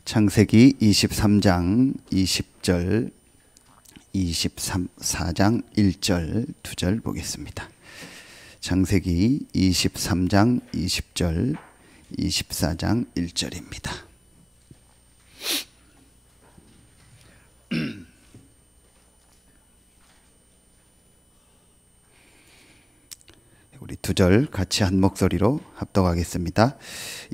창세기 23장 20절, 24장 1절, 2절 보겠습니다. 창세기 23장 20절, 24장 1절입니다. 우리 2절 같이 한 목소리로 합독하겠습니다.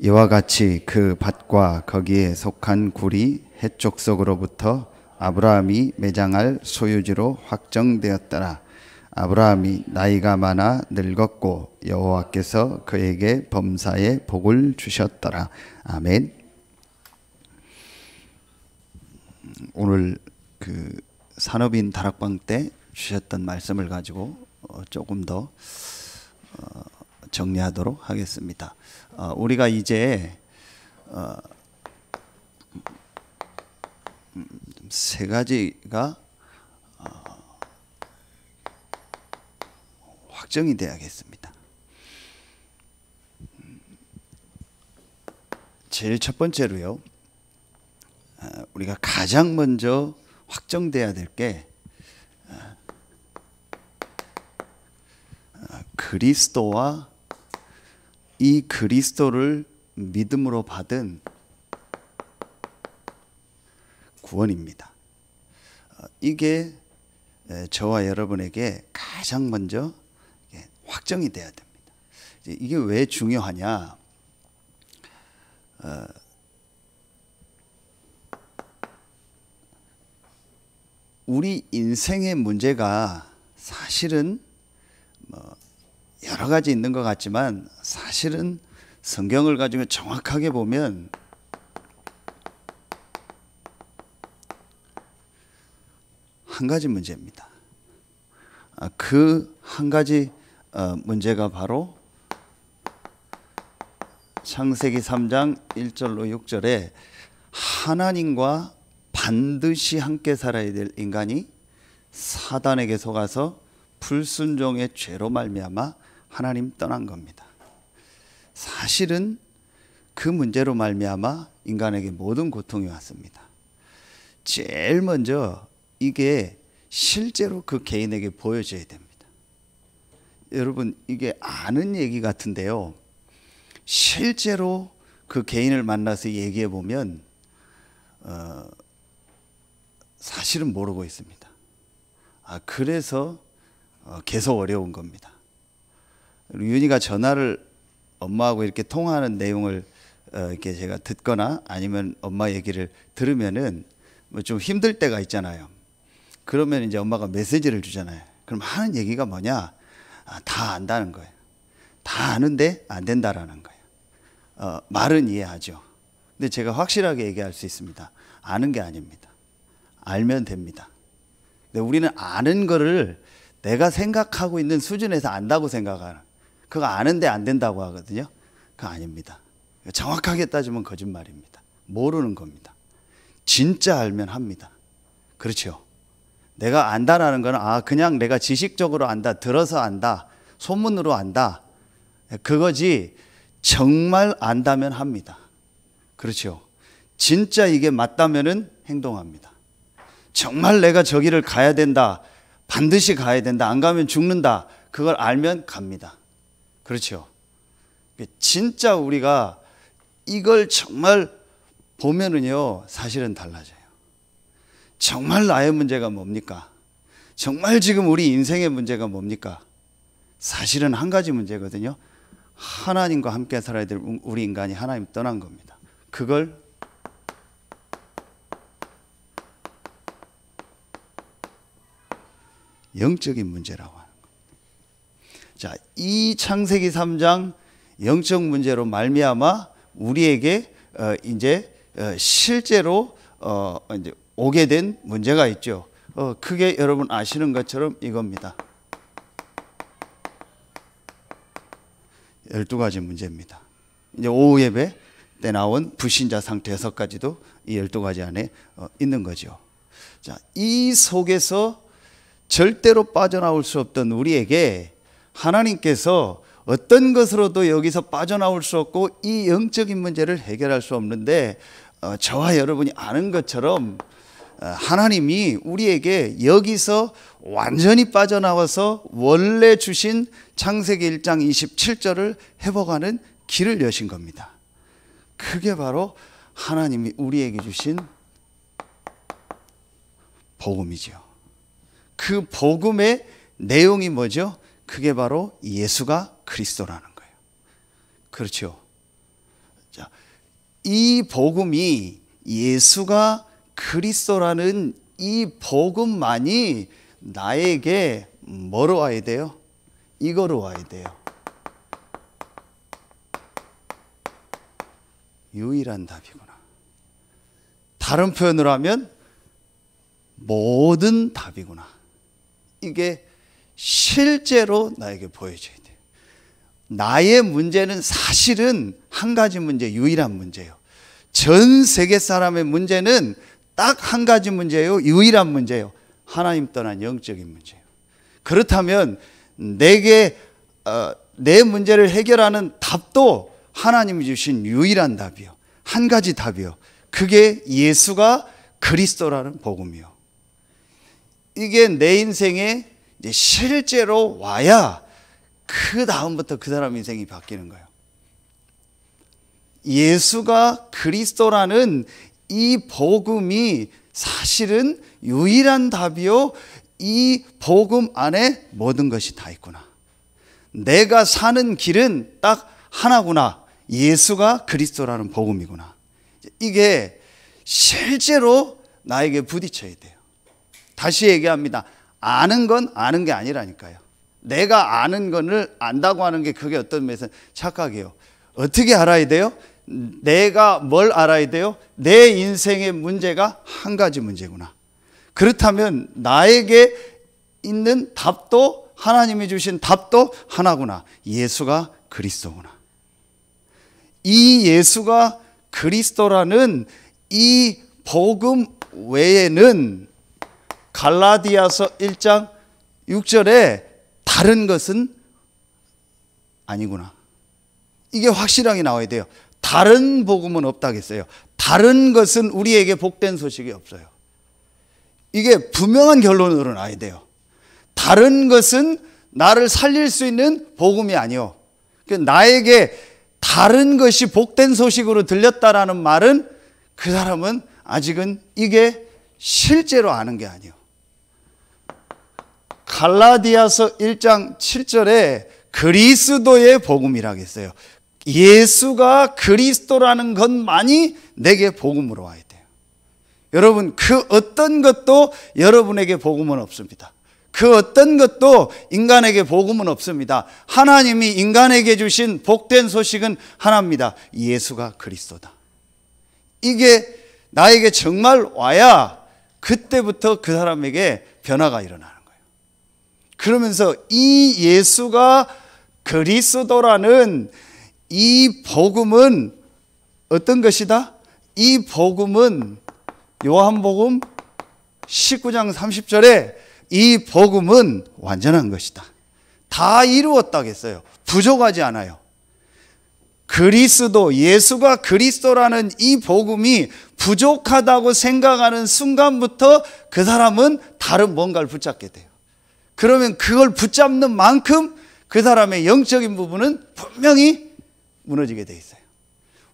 이와 같이 그 밭과 거기에 속한 굴이 해족속으로부터 아브라함이 매장할 소유지로 확정되었더라. 아브라함이 나이가 많아 늙었고 여호와께서 그에게 범사에 복을 주셨더라. 아멘. 오늘 그 산업인 다락방 때 주셨던 말씀을 가지고 조금 더 정리하도록 하겠습니다. 우리가 이제 세 가지가 확정이 돼야겠습니다. 제일 첫 번째로요, 우리가 가장 먼저 확정돼야 될 게 그리스도와 이 그리스도를 믿음으로 받은 구원입니다. 이게 저와 여러분에게 가장 먼저 확정이 돼야 됩니다. 이게 왜 중요하냐? 우리 인생의 문제가 사실은 여러 가지 있는 것 같지만 사실은 성경을 가지고 정확하게 보면 한 가지 문제입니다. 그 한 가지 문제가 바로 창세기 3장 1절로 6절에 하나님과 반드시 함께 살아야 될 인간이 사단에게 속아서 불순종의 죄로 말미암아 하나님 떠난 겁니다. 사실은 그 문제로 말미암아 인간에게 모든 고통이 왔습니다. 제일 먼저 이게 실제로 그 개인에게 보여져야 됩니다. 여러분, 이게 아는 얘기 같은데요, 실제로 그 개인을 만나서 얘기해 보면 사실은 모르고 있습니다. 그래서 계속 어려운 겁니다. 윤희가 전화를 엄마하고 이렇게 통화하는 내용을 이렇게 제가 듣거나 아니면 엄마 얘기를 들으면은 뭐 좀 힘들 때가 있잖아요. 그러면 이제 엄마가 메시지를 주잖아요. 그럼 하는 얘기가 뭐냐? 다 안다는 거예요. 다 아는데 안 된다라는 거예요. 말은 이해하죠. 근데 제가 확실하게 얘기할 수 있습니다. 아는 게 아닙니다. 알면 됩니다. 근데 우리는 아는 거를 내가 생각하고 있는 수준에서 안다고 생각하는, 그거 아는데 안 된다고 하거든요. 그거 아닙니다. 정확하게 따지면 거짓말입니다. 모르는 겁니다. 진짜 알면 합니다. 그렇죠? 내가 안다라는 거는 그냥 내가 지식적으로 안다, 들어서 안다, 소문으로 안다, 그거지 정말 안다면 합니다. 그렇죠? 진짜 이게 맞다면은 행동합니다. 정말 내가 저기를 가야 된다, 반드시 가야 된다, 안 가면 죽는다, 그걸 알면 갑니다. 그렇죠? 진짜 우리가 이걸 정말 보면은요, 사실은 달라져요. 정말 나의 문제가 뭡니까? 정말 지금 우리 인생의 문제가 뭡니까? 사실은 한 가지 문제거든요. 하나님과 함께 살아야 될 우리 인간이 하나님 떠난 겁니다. 그걸 영적인 문제라고 하는 겁니다. 자, 이 창세기 3장 영적 문제로 말미암아 우리에게 이제 실제로 이제 오게 된 문제가 있죠. 크게 여러분 아시는 것처럼 이겁니다. 12가지 문제입니다. 이제 오후 예배 때 나온 불신자 상태 6가지도 이 12가지 안에 있는 거죠. 자, 이 속에서 절대로 빠져나올 수 없던 우리에게 하나님께서 어떤 것으로도 여기서 빠져나올 수 없고 이 영적인 문제를 해결할 수 없는데 저와 여러분이 아는 것처럼 하나님이 우리에게 여기서 완전히 빠져나와서 원래 주신 창세기 1장 27절을 회복하는 길을 여신 겁니다. 그게 바로 하나님이 우리에게 주신 복음이죠. 그 복음의 내용이 뭐죠? 그게 바로 예수가 그리스도라는 거예요. 그렇죠. 자, 이 복음이 예수가 그리스도라는 이 복음만이 나에게 뭐로 와야 돼요? 이거로 와야 돼요. 유일한 답이구나. 다른 표현으로 하면 모든 답이구나. 이게 실제로 나에게 보여줘야 돼요. 나의 문제는 사실은 한 가지 문제, 유일한 문제예요. 전 세계 사람의 문제는 딱 한 가지 문제예요. 유일한 문제예요. 하나님 떠난 영적인 문제예요. 그렇다면 내 문제를 해결하는 답도 하나님이 주신 유일한 답이요. 한 가지 답이요. 그게 예수가 그리스도라는 복음이요. 이게 내 인생에 이제 실제로 와야 그 다음부터 그 사람 인생이 바뀌는 거예요. 예수가 그리스도라는 이 복음이 사실은 유일한 답이요. 이 복음 안에 모든 것이 다 있구나. 내가 사는 길은 딱 하나구나. 예수가 그리스도라는 복음이구나. 이게 실제로 나에게 부딪혀야 돼요. 다시 얘기합니다. 아는 건 아는 게 아니라니까요. 내가 아는 것을 안다고 하는 게 그게 어떤 면에서 착각이에요. 어떻게 알아야 돼요? 내가 뭘 알아야 돼요? 내 인생의 문제가 한 가지 문제구나. 그렇다면 나에게 있는 답도 하나님이 주신 답도 하나구나. 예수가 그리스도구나. 이 예수가 그리스도라는 이 복음 외에는 갈라디아서 1장 6절에 다른 것은 아니구나. 이게 확실하게 나와야 돼요. 다른 복음은 없다겠어요. 다른 것은 우리에게 복된 소식이 없어요. 이게 분명한 결론으로 나와야 돼요. 다른 것은 나를 살릴 수 있는 복음이 아니요. 나에게 다른 것이 복된 소식으로 들렸다라는 말은 그 사람은 아직은 이게 실제로 아는 게 아니요. 갈라디아서 1장 7절에 그리스도의 복음이라고 했어요. 예수가 그리스도라는 것만이 내게 복음으로 와야 돼요. 여러분, 그 어떤 것도 여러분에게 복음은 없습니다. 그 어떤 것도 인간에게 복음은 없습니다. 하나님이 인간에게 주신 복된 소식은 하나입니다. 예수가 그리스도다. 이게 나에게 정말 와야 그때부터 그 사람에게 변화가 일어나는 거예요. 그러면서 이 예수가 그리스도라는 이 복음은 어떤 것이다? 이 복음은 요한복음 19장 30절에 이 복음은 완전한 것이다. 다 이루었다겠어요. 부족하지 않아요. 그리스도, 예수가 그리스도라는 이 복음이 부족하다고 생각하는 순간부터 그 사람은 다른 뭔가를 붙잡게 돼요. 그러면 그걸 붙잡는 만큼 그 사람의 영적인 부분은 분명히 무너지게 돼 있어요.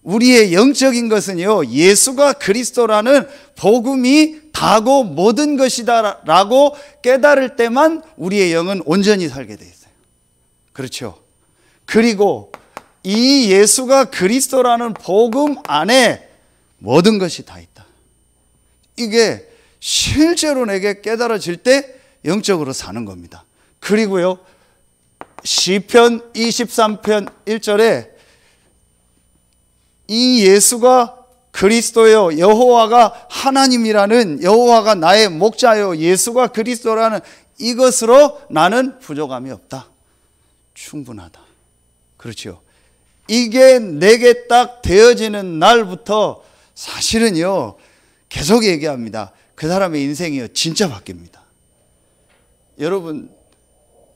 우리의 영적인 것은요, 예수가 그리스도라는 복음이 다고 모든 것이다 라고 깨달을 때만 우리의 영은 온전히 살게 돼 있어요. 그렇죠? 그리고 이 예수가 그리스도라는 복음 안에 모든 것이 다 있다. 이게 실제로 내게 깨달아질 때 영적으로 사는 겁니다. 그리고요, 시편 23편 1절에 이 예수가 그리스도요, 여호와가 하나님이라는, 여호와가 나의 목자요, 예수가 그리스도라는 이것으로 나는 부족함이 없다. 충분하다. 그렇죠. 이게 내게 딱 되어지는 날부터 사실은요, 계속 얘기합니다. 그 사람의 인생이요, 진짜 바뀝니다. 여러분,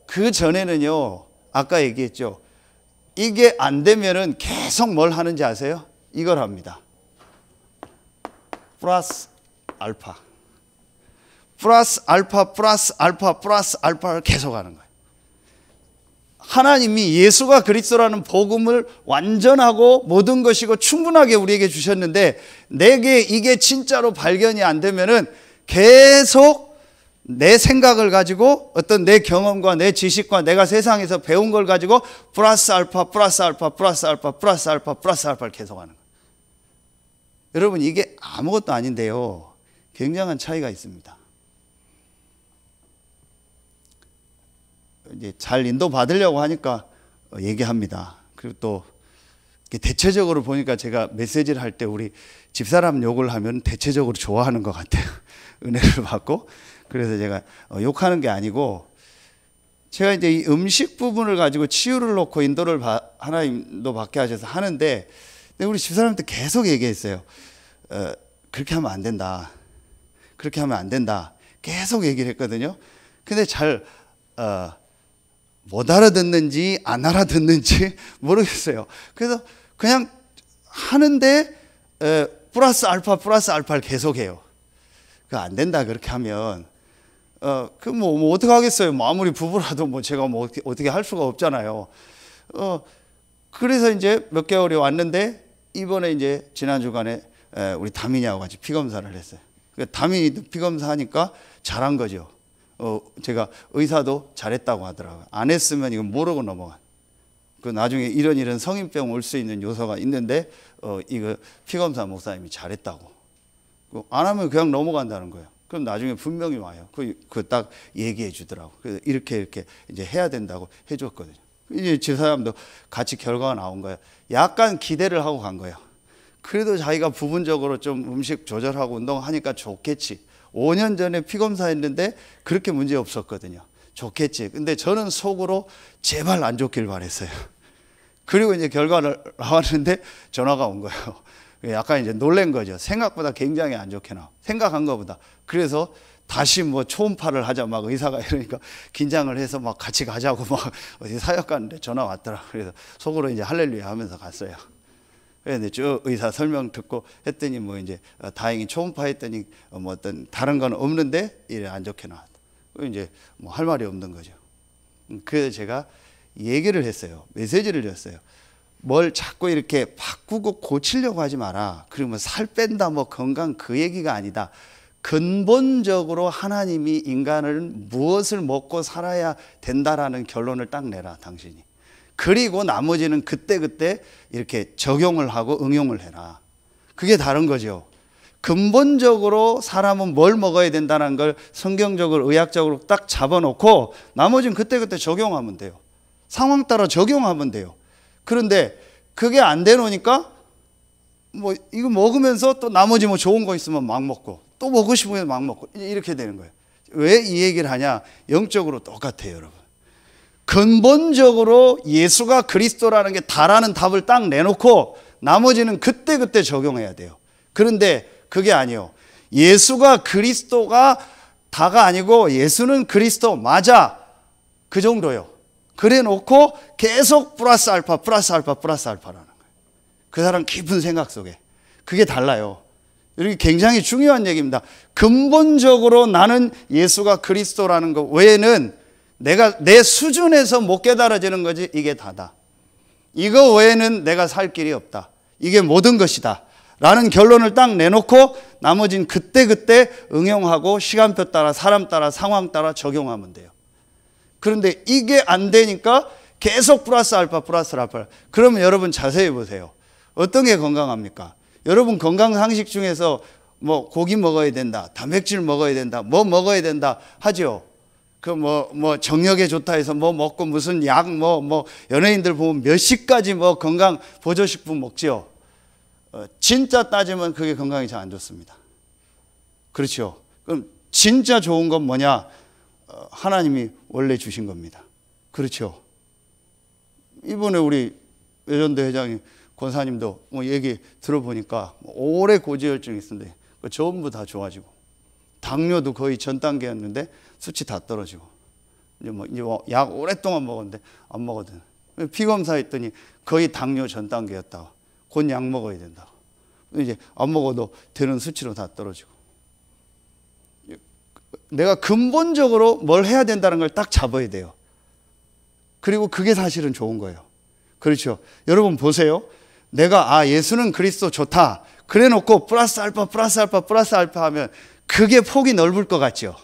그 전에는요, 아까 얘기했죠. 이게 안 되면은 계속 뭘 하는지 아세요? 이걸 합니다. 플러스 알파, 플러스 알파, 플러스 알파, 플러스 알파를 계속 하는 거예요. 하나님이 예수가 그리스도라는 복음을 완전하고 모든 것이고 충분하게 우리에게 주셨는데 내게 이게 진짜로 발견이 안 되면은 계속 내 생각을 가지고 어떤 내 경험과 내 지식과 내가 세상에서 배운 걸 가지고 플러스 알파, 플러스 알파, 플러스 알파, 플러스 알파, 플러스 알파를 계속하는 거예요. 여러분 이게 아무것도 아닌데요. 굉장한 차이가 있습니다. 이제 잘 인도 받으려고 하니까 얘기합니다. 그리고 또 대체적으로 보니까 제가 메시지를 할 때 우리 집사람 욕을 하면 대체적으로 좋아하는 것 같아요. 은혜를 받고. 그래서 제가 욕하는 게 아니고 제가 이제 이 음식 부분을 가지고 치유를 놓고 인도를 하나님도 받게 하셔서 하는데 우리 집사람한테 계속 얘기했어요. 그렇게 하면 안 된다. 그렇게 하면 안 된다. 계속 얘기를 했거든요. 근데 잘 못 알아듣는지 안 알아듣는지 모르겠어요. 그래서 그냥 하는데 플러스 알파를 계속해요. 그 안 된다 그렇게 하면 그 뭐 어떻게 하겠어요. 뭐 아무리 부부라도 뭐 제가 뭐 어떻게 할 수가 없잖아요. 그래서 이제 몇 개월이 왔는데 이번에 이제 지난 주간에 우리 다민이하고 같이 피 검사를 했어요. 다민이도 피 검사하니까 잘한 거죠. 제가 의사도 잘했다고 하더라고요. 안 했으면 이거 모르고 넘어가. 그 나중에 이런 성인병 올 수 있는 요소가 있는데 이거 피검사 목사님이 잘했다고. 안 하면 그냥 넘어간다는 거예요. 그럼 나중에 분명히 와요. 그 딱 얘기해 주더라고. 그래서 이렇게 이제 해야 된다고 해줬거든요. 이제 집사람도 같이 결과가 나온 거예요. 약간 기대를 하고 간 거예요. 그래도 자기가 부분적으로 좀 음식 조절하고 운동하니까 좋겠지. 5년 전에 피검사했는데 그렇게 문제 없었거든요. 좋겠지. 근데 저는 속으로 제발 안 좋길 바랬어요. 그리고 이제 결과를 나왔는데 전화가 온 거예요. 약간 이제 놀란 거죠. 생각보다 굉장히 안 좋게 나와. 생각한 것보다. 그래서 다시 뭐 초음파를 하자 막 의사가 이러니까 긴장을 해서 막 같이 가자고 막 어디 사역 가는데 전화 왔더라. 그래서 속으로 이제 할렐루야 하면서 갔어요. 그래서 쭉 의사 설명 듣고 했더니 뭐 이제 다행히 초음파 했더니 뭐 어떤 다른 건 없는데 이래 안 좋게 나왔다. 이제 뭐 할 말이 없는 거죠. 그래서 제가 얘기를 했어요. 메시지를 줬어요. 뭘 자꾸 이렇게 바꾸고 고치려고 하지 마라. 그러면 살 뺀다 뭐 건강 그 얘기가 아니다. 근본적으로 하나님이 인간을 무엇을 먹고 살아야 된다라는 결론을 딱 내라 당신이. 그리고 나머지는 그때그때 이렇게 적용을 하고 응용을 해라. 그게 다른 거죠. 근본적으로 사람은 뭘 먹어야 된다는 걸 성경적으로 의학적으로 딱 잡아놓고 나머지는 그때그때 적용하면 돼요. 상황 따라 적용하면 돼요. 그런데 그게 안 되노니까 뭐 이거 먹으면서 또 나머지 뭐 좋은 거 있으면 막 먹고 또 먹고 싶으면 막 먹고 이렇게 되는 거예요. 왜 이 얘기를 하냐? 영적으로 똑같아요, 여러분. 근본적으로 예수가 그리스도라는 게 다라는 답을 딱 내놓고 나머지는 그때그때 적용해야 돼요. 그런데 그게 아니에요. 예수가 그리스도가 다가 아니고 예수는 그리스도 맞아. 그 정도요. 그래 놓고 계속 플러스 알파, 플러스 알파, 플러스 알파라는 거예요. 그 사람 깊은 생각 속에. 그게 달라요. 이게 굉장히 중요한 얘기입니다. 근본적으로 나는 예수가 그리스도라는 것 외에는 내가 내 수준에서 못 깨달아지는 거지 이게 다다. 이거 외에는 내가 살 길이 없다. 이게 모든 것이다. 라는 결론을 딱 내놓고 나머지는 그때그때 응용하고 시간표 따라 사람 따라 상황 따라 적용하면 돼요. 그런데 이게 안 되니까 계속 플러스 알파 플러스 알파. 그러면 여러분 자세히 보세요. 어떤 게 건강합니까? 여러분 건강 상식 중에서 뭐 고기 먹어야 된다. 단백질 먹어야 된다. 뭐 먹어야 된다 하죠. 그 뭐 정력에 좋다 해서 뭐 먹고 무슨 약 뭐 연예인들 보면 몇 시까지 뭐 건강 보조식품 먹지요. 진짜 따지면 그게 건강에 잘 안 좋습니다. 그렇죠. 그럼 진짜 좋은 건 뭐냐? 하나님이 원래 주신 겁니다. 그렇죠. 이번에 우리 외전도 회장님 권사님도 뭐 얘기 들어보니까 오래 고지혈증이 있었는데 전부 다 좋아지고 당뇨도 거의 전 단계였는데 수치 다 떨어지고 이제 약 오랫동안 먹었는데 안 먹거든. 피 검사했더니 거의 당뇨 전 단계였다고. 곧 약 먹어야 된다고. 이제 안 먹어도 되는 수치로 다 떨어지고. 내가 근본적으로 뭘 해야 된다는 걸 딱 잡아야 돼요. 그리고 그게 사실은 좋은 거예요. 그렇죠. 여러분 보세요. 내가 예수는 그리스도 좋다 그래 놓고 플러스 알파 하면 그게 폭이 넓을 것 같죠.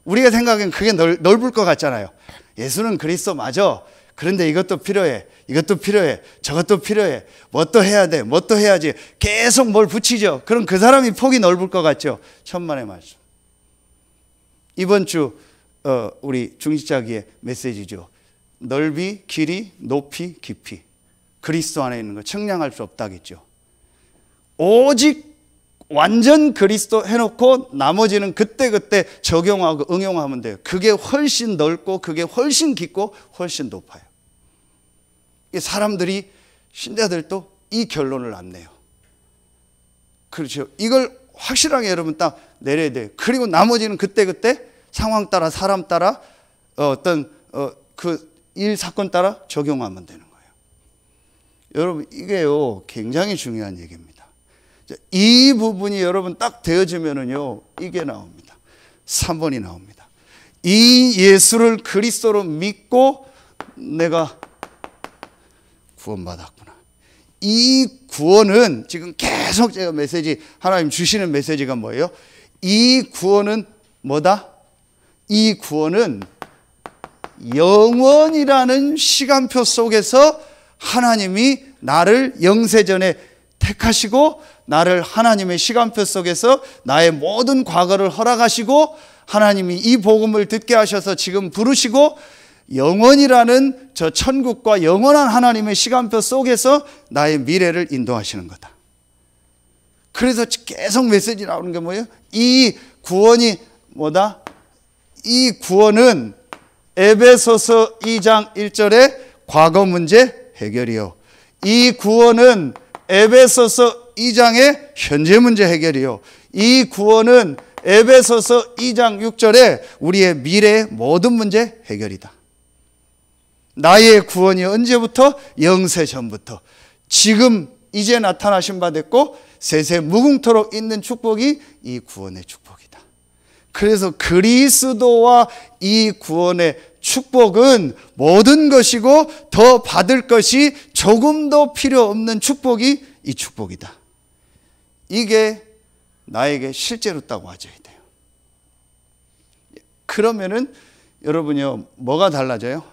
우리가 생각하기엔 그게 넓을 것 같잖아요. 예수는 그리스도 맞아. 그런데 이것도 필요해. 이것도 필요해. 저것도 필요해. 뭐 또 해야 돼. 뭐 또 해야지. 계속 뭘 붙이죠. 그럼 그 사람이 폭이 넓을 것 같죠. 천만의 말씀. 이번 주 우리 중직자기의 메시지죠. 넓이, 길이, 높이, 깊이. 그리스도 안에 있는 거 청량할 수 없다겠죠. 오직 완전 그리스도 해놓고 나머지는 그때그때 적용하고 응용하면 돼요. 그게 훨씬 넓고 그게 훨씬 깊고 훨씬 높아요. 사람들이 신자들도 이 결론을 안 내요. 그렇죠. 이걸 확실하게 여러분 딱 내려야 돼요. 그리고 나머지는 그때그때 상황 따라 사람 따라 어떤 그 일 사건 따라 적용하면 되는 거예요. 여러분 이게요 굉장히 중요한 얘기입니다. 이 부분이 여러분 딱 되어지면은요 이게 나옵니다. 3번이 나옵니다. 이 예수를 그리스도로 믿고 내가 구원받았구나. 이 구원은 지금 계속 제가 메시지 하나님 주시는 메시지가 뭐예요? 이 구원은 뭐다? 이 구원은 영원이라는 시간표 속에서 하나님이 나를 영세전에 택하시고 나를 하나님의 시간표 속에서 나의 모든 과거를 허락하시고 하나님이 이 복음을 듣게 하셔서 지금 부르시고 영원이라는 저 천국과 영원한 하나님의 시간표 속에서 나의 미래를 인도하시는 거다. 그래서 계속 메시지 나오는 게 뭐예요? 이 구원이 뭐다? 이 구원은 에베소서 2장 1절에 과거 문제 해결이요. 이 구원은 에베소서 2장의 현재 문제 해결이요. 이 구원은 에베소서 2장 6절에 우리의 미래의 모든 문제 해결이다. 나의 구원이 언제부터? 영세 전부터. 지금 이제 나타나신 바 됐고 세세 무궁토록 있는 축복이 이 구원의 축복이다. 그래서 그리스도와 이 구원의 축복은 모든 것이고 더 받을 것이 조금도 필요 없는 축복이 이 축복이다. 이게 나에게 실제로 딱 와줘야 돼요. 그러면은 여러분요 뭐가 달라져요?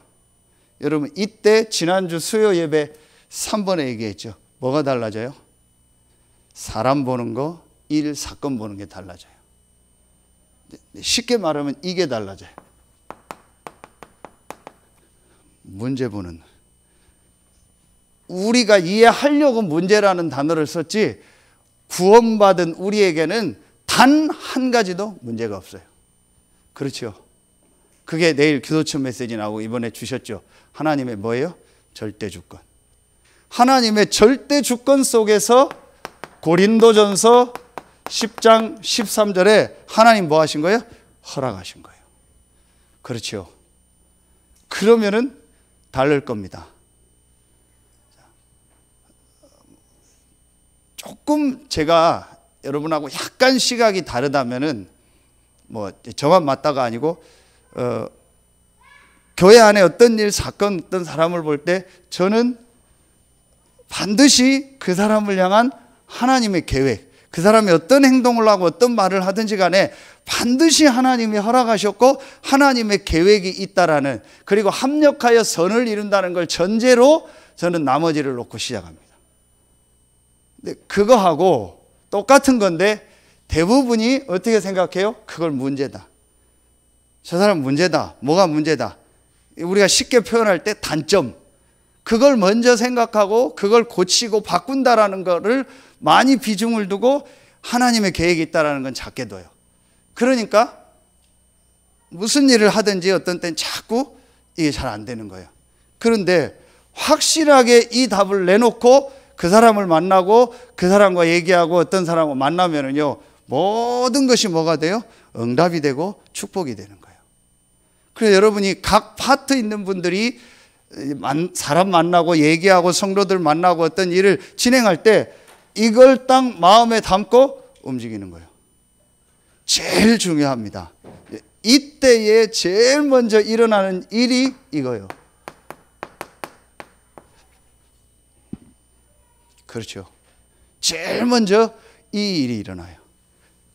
여러분 이때 지난주 수요 예배 3번에 얘기했죠. 뭐가 달라져요? 사람 보는 거, 일, 사건 보는 게 달라져요. 쉽게 말하면 이게 달라져요. 문제 보는. 우리가 이해하려고 문제라는 단어를 썼지 구원받은 우리에게는 단 한 가지도 문제가 없어요. 그렇죠. 그게 내일 기도처 메시지 나오고 이번에 주셨죠. 하나님의 뭐예요? 절대 주권. 하나님의 절대 주권 속에서 고린도전서 10장 13절에 하나님 뭐 하신 거예요? 허락하신 거예요. 그렇죠. 그러면은 다를 겁니다. 조금 제가 여러분하고 약간 시각이 다르다면은 뭐 저만 맞다가 아니고 교회 안에 어떤 일, 사건, 어떤 사람을 볼 때 저는 반드시 그 사람을 향한 하나님의 계획, 그 사람이 어떤 행동을 하고 어떤 말을 하든지 간에 반드시 하나님이 허락하셨고 하나님의 계획이 있다라는, 그리고 합력하여 선을 이룬다는 걸 전제로 저는 나머지를 놓고 시작합니다. 근데 그거하고 똑같은 건데 대부분이 어떻게 생각해요? 그걸 문제다. 저 사람 문제다. 뭐가 문제다? 우리가 쉽게 표현할 때 단점. 그걸 먼저 생각하고 그걸 고치고 바꾼다라는 거를 많이 비중을 두고 하나님의 계획이 있다라는 건 작게 둬요. 그러니까 무슨 일을 하든지 어떤 때는 자꾸 이게 잘 안 되는 거예요. 그런데 확실하게 이 답을 내놓고 그 사람을 만나고 그 사람과 얘기하고 어떤 사람과 만나면은요, 모든 것이 뭐가 돼요? 응답이 되고 축복이 되는 거예요. 그래서 여러분이 각 파트 있는 분들이 사람 만나고 얘기하고 성도들 만나고 어떤 일을 진행할 때 이걸 딱 마음에 담고 움직이는 거예요. 제일 중요합니다. 이때에 제일 먼저 일어나는 일이 이거예요. 그렇죠. 제일 먼저 이 일이 일어나요.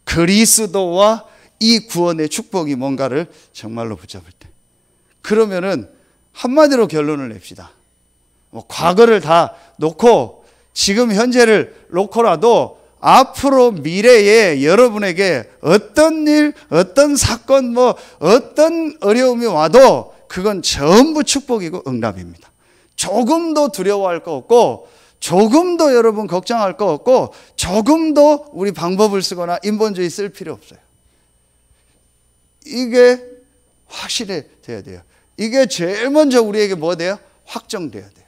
그리스도와 이 구원의 축복이 뭔가를 정말로 붙잡을 때. 그러면은 한마디로 결론을 냅시다. 뭐 과거를 다 놓고 지금 현재를 놓고라도 앞으로 미래에 여러분에게 어떤 일, 어떤 사건, 뭐 어떤 어려움이 와도 그건 전부 축복이고 응답입니다. 조금도 두려워할 거 없고, 조금도 여러분 걱정할 거 없고, 조금도 우리 방법을 쓰거나 인본주의 쓸 필요 없어요. 이게 확실히 돼야 돼요. 이게 제일 먼저 우리에게 뭐 돼요? 확정돼야 돼요.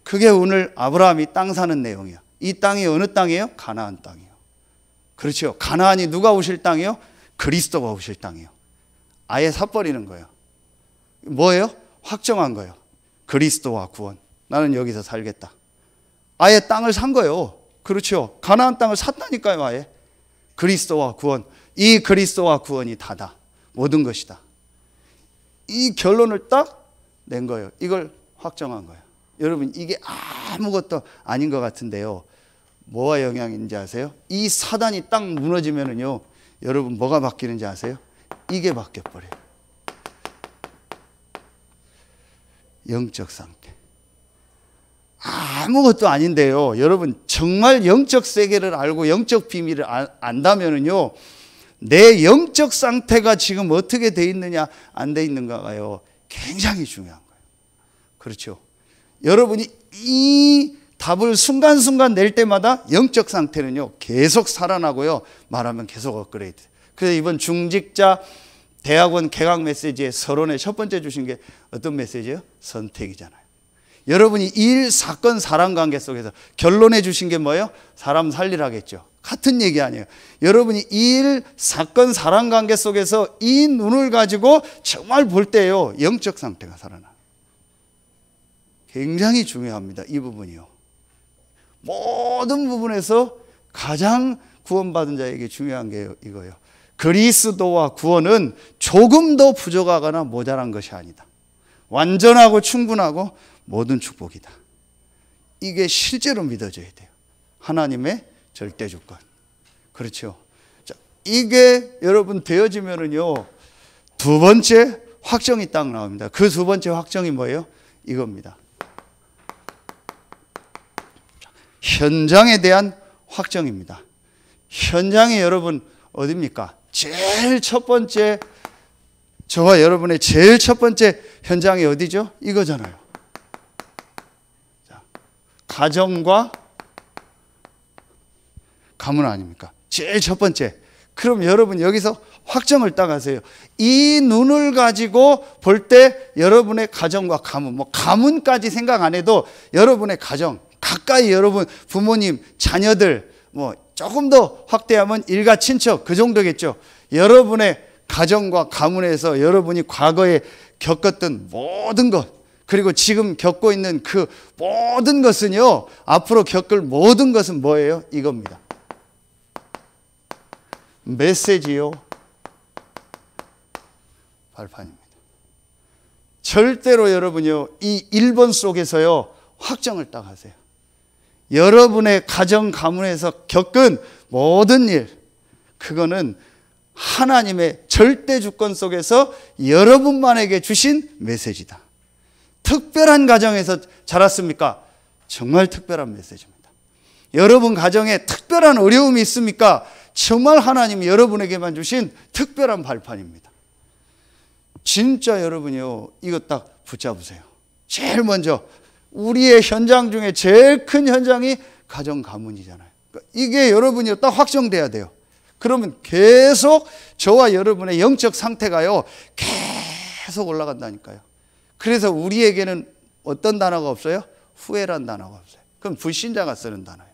그게 오늘 아브라함이 땅 사는 내용이야. 이 땅이 어느 땅이에요? 가나안 땅이에요. 그렇죠. 가나안이 누가 오실 땅이에요? 그리스도가 오실 땅이에요. 아예 사버리는 거예요. 뭐예요? 확정한 거예요. 그리스도와 구원. 나는 여기서 살겠다. 아예 땅을 산 거예요. 그렇죠. 가나안 땅을 샀다니까요. 아예. 그리스도와 구원. 이 그리스도와 구원이 다다. 모든 것이다. 이 결론을 딱 낸 거예요. 이걸 확정한 거예요. 여러분, 이게 아무것도 아닌 것 같은데요. 뭐가 영향인지 아세요? 이 사단이 딱 무너지면은요, 여러분 뭐가 바뀌는지 아세요? 이게 바뀌어버려요. 영적 상태. 아무것도 아닌데요. 여러분, 정말 영적 세계를 알고 영적 비밀을 안다면은요, 내 영적 상태가 지금 어떻게 돼 있느냐, 안 돼 있는가가요, 굉장히 중요한 거예요. 그렇죠. 여러분이 이 답을 순간순간 낼 때마다 영적 상태는요, 계속 살아나고요, 말하면 계속 업그레이드. 그래서 이번 중직자 대학원 개강 메시지의 서론에 첫 번째 주신 게 어떤 메시지예요? 선택이잖아요. 여러분이 일, 사건, 사람 관계 속에서 결론해 주신 게 뭐예요? 사람 살리라겠죠. 같은 얘기 아니에요. 여러분이 일, 사건, 사람 관계 속에서 이 눈을 가지고 정말 볼 때요, 영적 상태가 살아나요. 굉장히 중요합니다. 이 부분이요. 모든 부분에서 가장 구원받은 자에게 중요한 게 이거예요. 그리스도와 구원은 조금 더 부족하거나 모자란 것이 아니다. 완전하고 충분하고 모든 축복이다. 이게 실제로 믿어져야 돼요. 하나님의 절대 주권. 그렇죠. 자, 이게 여러분 되어지면은요, 두 번째 확정이 딱 나옵니다. 그 두 번째 확정이 뭐예요? 이겁니다. 현장에 대한 확정입니다. 현장이 여러분 어디입니까? 제일 첫 번째, 저와 여러분의 제일 첫 번째 현장이 어디죠? 이거잖아요. 자, 가정과 가문 아닙니까? 제일 첫 번째. 그럼 여러분 여기서 확정을 딱 하세요. 이 눈을 가지고 볼 때 여러분의 가정과 가문, 뭐 가문까지 생각 안 해도 여러분의 가정, 가까이 여러분 부모님, 자녀들, 뭐 조금 더 확대하면 일가 친척, 그 정도겠죠. 여러분의 가정과 가문에서 여러분이 과거에 겪었던 모든 것, 그리고 지금 겪고 있는 그 모든 것은요, 앞으로 겪을 모든 것은 뭐예요? 이겁니다. 메시지요, 발판입니다. 절대로 여러분요, 이 1번 속에서요, 확정을 딱 하세요. 여러분의 가정, 가문에서 겪은 모든 일, 그거는 하나님의 절대 주권 속에서 여러분만에게 주신 메시지다. 특별한 가정에서 자랐습니까? 정말 특별한 메시지입니다. 여러분 가정에 특별한 어려움이 있습니까? 정말 하나님이 여러분에게만 주신 특별한 발판입니다. 진짜 여러분이요, 이거 딱 붙잡으세요. 제일 먼저 우리의 현장 중에 제일 큰 현장이 가정, 가문이잖아요. 그러니까 이게 여러분이 딱 확정돼야 돼요. 그러면 계속 저와 여러분의 영적 상태가요, 계속 올라간다니까요. 그래서 우리에게는 어떤 단어가 없어요? 후회란 단어가 없어요. 그럼 불신자가 쓰는 단어예요.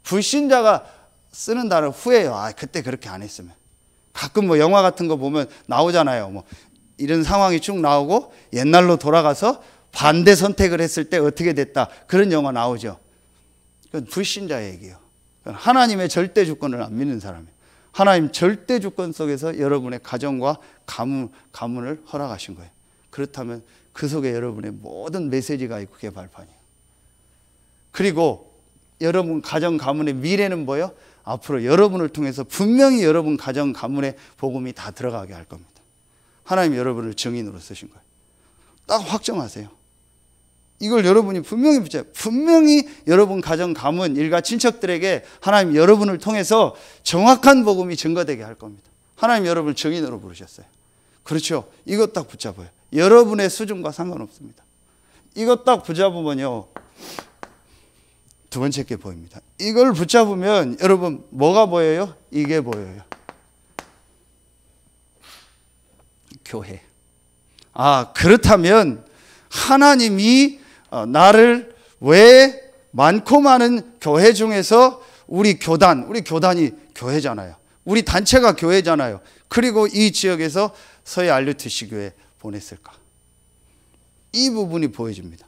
불신자가 쓰는 단어 후회예요. 아, 그때 그렇게 안 했으면. 가끔 뭐 영화 같은 거 보면 나오잖아요. 뭐 이런 상황이 쭉 나오고 옛날로 돌아가서 반대 선택을 했을 때 어떻게 됐다. 그런 영화 나오죠. 그건 불신자의 얘기예요. 하나님의 절대 주권을 안 믿는 사람이에요. 하나님 절대 주권 속에서 여러분의 가정과 가문을 허락하신 거예요. 그렇다면 그 속에 여러분의 모든 메시지가 있고 그게 발판이에요. 그리고 여러분 가정 가문의 미래는 뭐예요? 앞으로 여러분을 통해서 분명히 여러분 가정 가문의 복음이 다 들어가게 할 겁니다. 하나님 여러분을 증인으로 쓰신 거예요. 딱 확정하세요. 이걸 여러분이 분명히 붙여요. 분명히 여러분 가정 가문 일가 친척들에게 하나님 여러분을 통해서 정확한 복음이 증거되게 할 겁니다. 하나님 여러분을 증인으로 부르셨어요. 그렇죠. 이것 딱 붙잡아요. 여러분의 수준과 상관없습니다. 이것 딱 붙잡으면요, 두 번째 게 보입니다. 이걸 붙잡으면 여러분 뭐가 보여요? 이게 보여요. 교회. 아, 그렇다면 하나님이 나를 왜 많고 많은 교회 중에서 우리 교단이 교회잖아요. 우리 단체가 교회잖아요. 그리고 이 지역에서 서해 알류트시 교회 보냈을까? 이 부분이 보여집니다.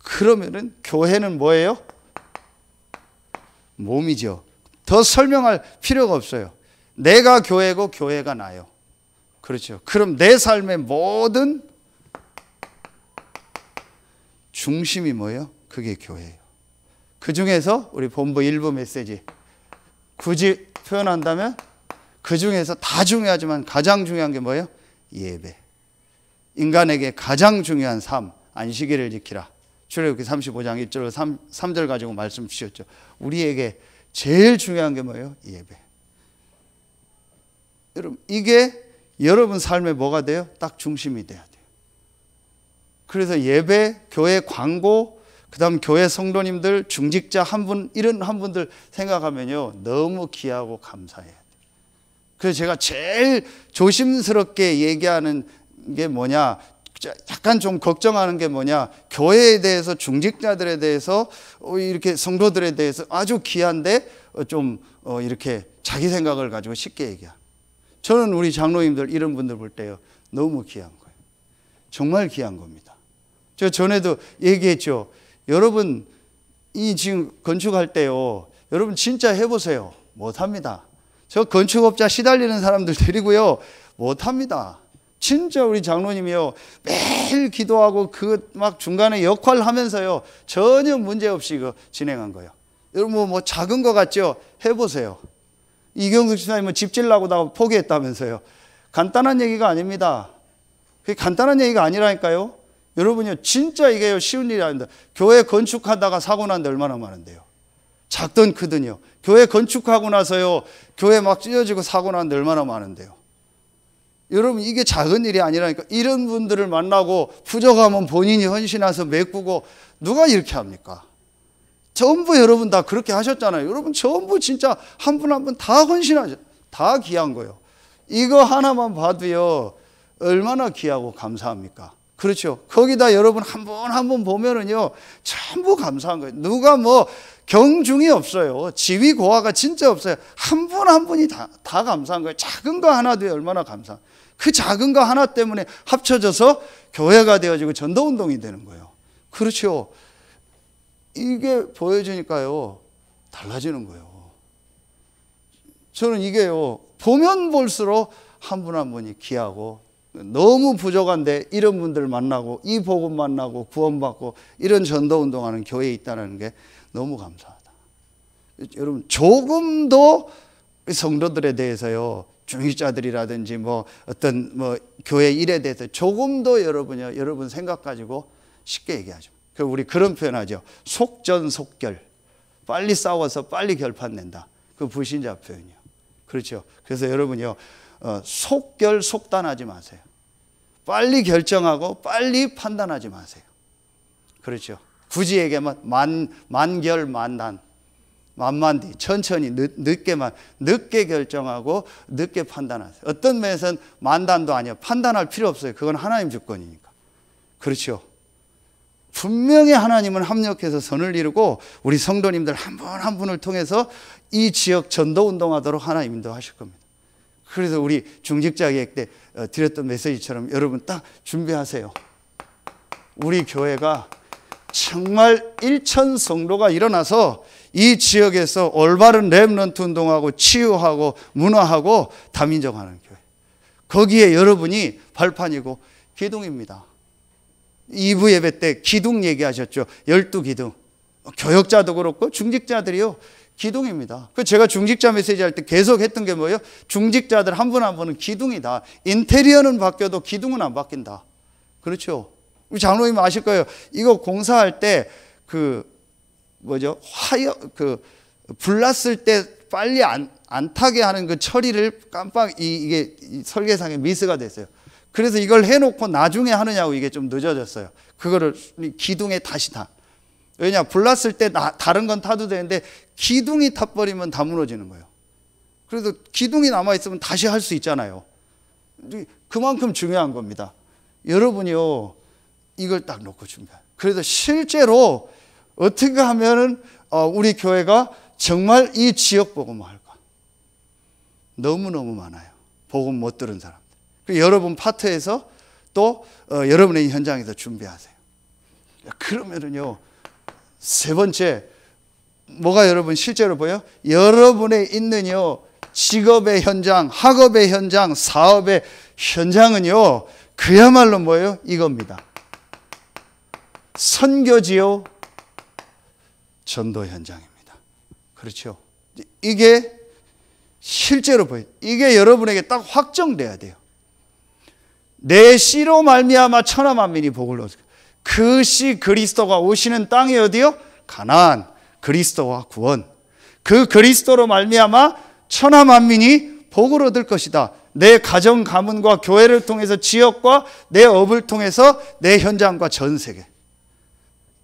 그러면은 교회는 뭐예요? 몸이죠. 더 설명할 필요가 없어요. 내가 교회고 교회가 나요. 그렇죠. 그럼 내 삶의 모든 중심이 뭐예요? 그게 교회예요. 그 중에서 우리 본부 일부 메시지 굳이 표현한다면 그 중에서 다 중요하지만 가장 중요한 게 뭐예요? 예배. 인간에게 가장 중요한 삶, 안식일을 지키라. 출애굽기 35장 1절 3절 가지고 말씀 주셨죠. 우리에게 제일 중요한 게 뭐예요? 예배. 여러분, 이게 여러분 삶에 뭐가 돼요? 딱 중심이 돼야 돼요. 그래서 예배, 교회 광고, 그 다음 교회 성도님들, 중직자 한 분, 이런 한 분들 생각하면요, 너무 귀하고 감사해야 돼요. 그래서 제가 제일 조심스럽게 얘기하는 게 뭐냐, 약간 좀 걱정하는 게 뭐냐, 교회에 대해서, 중직자들에 대해서, 이렇게 성도들에 대해서 아주 귀한데 좀 이렇게 자기 생각을 가지고 쉽게 얘기하. 저는 우리 장로님들 이런 분들 볼 때요, 너무 귀한 거예요. 정말 귀한 겁니다. 저 전에도 얘기했죠. 여러분 이 지금 건축할 때요, 여러분 진짜 해보세요. 못합니다. 저 건축업자 시달리는 사람들 데리고요, 못합니다. 진짜 우리 장로님이요, 매일 기도하고 그 막 중간에 역할 하면서요, 전혀 문제 없이 진행한 거예요. 여러분 뭐 작은 거 같죠? 해보세요. 이경숙 집사님은 집 질라고 포기했다면서요. 간단한 얘기가 아닙니다. 그게 간단한 얘기가 아니라니까요. 여러분요, 진짜 이게 쉬운 일이 아닙니다. 교회 건축하다가 사고 난 데 얼마나 많은데요. 작든 크든요. 교회 건축하고 나서요, 교회 막 찢어지고 사고 난 데 얼마나 많은데요. 여러분, 이게 작은 일이 아니라니까. 이런 분들을 만나고 부족하면 본인이 헌신해서 메꾸고, 누가 이렇게 합니까? 전부 여러분 다 그렇게 하셨잖아요. 여러분 전부 진짜 한 분 한 분 다 헌신하죠. 다 귀한 거예요. 이거 하나만 봐도요, 얼마나 귀하고 감사합니까? 그렇죠. 거기다 여러분 한 분 한 분 보면은요, 전부 감사한 거예요. 누가 뭐 경중이 없어요. 지위 고하가 진짜 없어요. 한 분 한 분이 다 감사한 거예요. 작은 거 하나도 얼마나 감사. 그 작은 거 하나 때문에 합쳐져서 교회가 되어지고 전도운동이 되는 거예요. 그렇죠. 이게 보여지니까요, 달라지는 거예요. 저는 이게요, 보면 볼수록 한 분 한 분이 귀하고, 너무 부족한데 이런 분들 만나고 이 복음 만나고 구원받고 이런 전도운동하는 교회에 있다는 게 너무 감사하다. 여러분, 조금도 성도들에 대해서요, 중직자들이라든지 뭐 어떤 뭐 교회 일에 대해서 조금도 여러분 생각 가지고 쉽게 얘기하죠. 우리 그런 표현하죠. 속전속결. 빨리 싸워서 빨리 결판 낸다. 그 불신자 표현이요. 그렇죠. 그래서 여러분요, 속결 속단하지 마세요. 빨리 결정하고 빨리 판단하지 마세요. 그렇죠. 굳이 얘기하면 만결 만단. 만만디, 천천히 늦게 결정하고 늦게 판단하세요. 어떤 면에서는 만단도 아니에요. 판단할 필요 없어요. 그건 하나님 주권이니까. 그렇죠. 분명히 하나님은 합력해서 선을 이루고 우리 성도님들 한 분 한 분을 통해서 이 지역 전도운동하도록 하나님 인도하실 겁니다. 그래서 우리 중직자 계획 때 드렸던 메시지처럼 여러분 딱 준비하세요. 우리 교회가 정말 1,000 성도가 일어나서 이 지역에서 올바른 렘넌트 운동하고 치유하고 문화하고 다민정하는 교회. 거기에 여러분이 발판이고 기둥입니다. 2부 예배 때 기둥 얘기하셨죠. 12기둥. 교역자도 그렇고 중직자들이요. 기둥입니다. 그 제가 중직자 메시지 할 때 계속 했던 게 뭐예요? 중직자들 한 분 한 분은 기둥이다. 인테리어는 바뀌어도 기둥은 안 바뀐다. 그렇죠? 우리 장로님 아실 거예요. 이거 공사할 때 불 났을 때 빨리 안 타게 하는 그 처리를 이게 설계상에 미스가 됐어요. 그래서 이걸 해놓고 나중에 하느냐고 이게 좀 늦어졌어요. 그거를 기둥에 다시 타. 왜냐, 불 났을 때 다른 건 타도 되는데 기둥이 타버리면 다 무너지는 거예요. 그래서 기둥이 남아있으면 다시 할 수 있잖아요. 그만큼 중요한 겁니다. 여러분이요, 이걸 딱 놓고 준비해요. 그래서 실제로 어떻게 하면은 우리 교회가 정말 이 지역 복음을 할까? 너무너무 많아요. 복음 못 들은 사람들. 여러분 파트에서 또 여러분의 현장에서 준비하세요. 그러면은요, 세 번째, 뭐가 여러분 실제로 보여요? 여러분에 있는요, 직업의 현장, 학업의 현장, 사업의 현장은요, 그야말로 뭐예요? 이겁니다. 선교지요, 전도 현장입니다. 그렇죠? 이게 실제로 보여요. 이게 여러분에게 딱 확정돼야 돼요. 내 씨로 말미암아 천하 만민이 복을 얻을. 그 씨 그리스도가 오시는 땅이 어디요? 가나안, 그리스도와 구원. 그 그리스도로 말미암아 천하 만민이 복을 얻을 것이다. 내 가정 가문과 교회를 통해서 지역과 내 업을 통해서 내 현장과 전 세계.